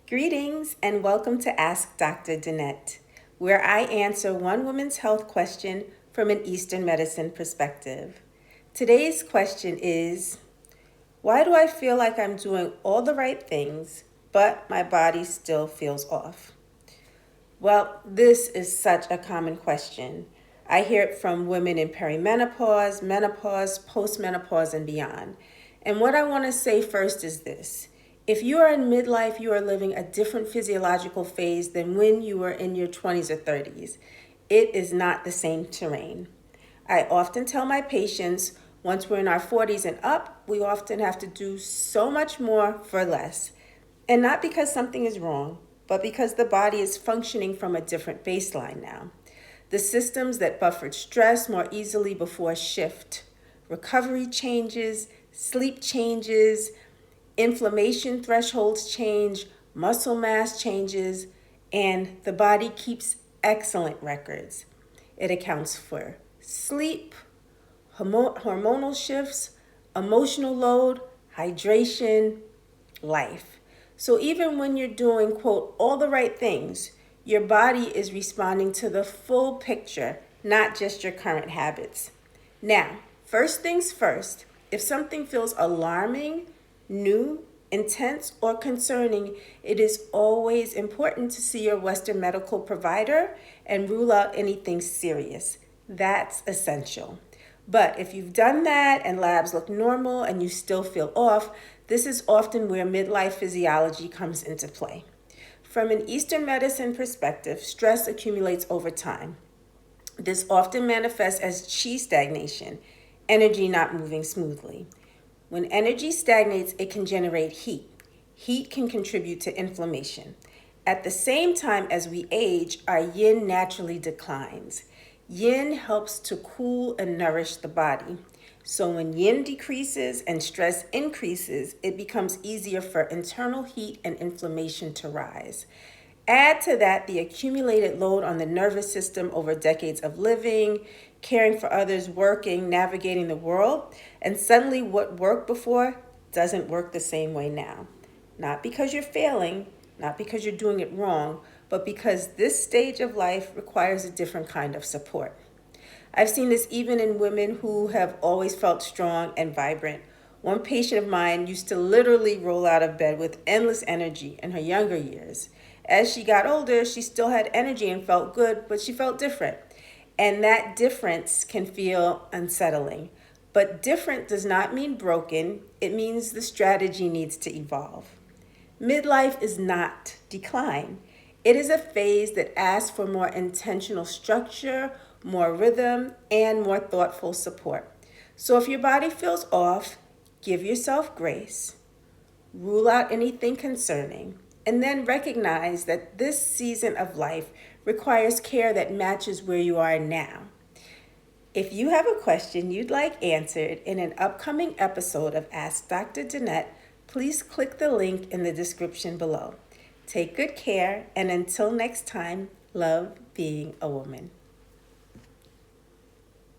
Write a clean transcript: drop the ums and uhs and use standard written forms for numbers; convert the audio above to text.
Greetings and welcome to Ask Dr. Danett, where I answer one woman's health question from an Eastern medicine perspective. Today's question is, why do I feel like I'm doing all the right things, but my body still feels off? Well, this is such a common question. I hear it from women in perimenopause, menopause, postmenopause, and beyond. And what I want to say first is this. If you are in midlife, you are living a different physiological phase than when you were in your 20s or 30s. It is not the same terrain. I often tell my patients, once we're in our 40s and up, we often have to do so much more for less. And not because something is wrong, but because the body is functioning from a different baseline now. The systems that buffered stress more easily before shift. Recovery changes, sleep changes, inflammation thresholds change, muscle mass changes, and the body keeps excellent records. It accounts for sleep, hormonal shifts, emotional load, hydration, life. So even when you're doing, quote, all the right things, your body is responding to the full picture, not just your current habits. Now, first things first, if something feels alarming, new, intense, or concerning, it is always important to see your Western medical provider and rule out anything serious. That's essential. But if you've done that and labs look normal and you still feel off, this is often where midlife physiology comes into play. From an Eastern medicine perspective, stress accumulates over time. This often manifests as chi stagnation, energy not moving smoothly. When energy stagnates, it can generate heat. Heat can contribute to inflammation. At the same time as we age, our yin naturally declines. Yin helps to cool and nourish the body. So when yin decreases and stress increases, it becomes easier for internal heat and inflammation to rise. Add to that the accumulated load on the nervous system over decades of living, caring for others, working, navigating the world, and suddenly what worked before doesn't work the same way now. Not because you're failing, not because you're doing it wrong, but because this stage of life requires a different kind of support. I've seen this even in women who have always felt strong and vibrant. One patient of mine used to literally roll out of bed with endless energy in her younger years. As she got older, she still had energy and felt good, but she felt different. And that difference can feel unsettling. But different does not mean broken. It means the strategy needs to evolve. Midlife is not decline. It is a phase that asks for more intentional structure, more rhythm, and more thoughtful support. So if your body feels off, give yourself grace, rule out anything concerning, and then recognize that this season of life requires care that matches where you are now. If you have a question you'd like answered in an upcoming episode of Ask Dr. Danett, please click the link in the description below. Take good care, and until next time, love being a woman.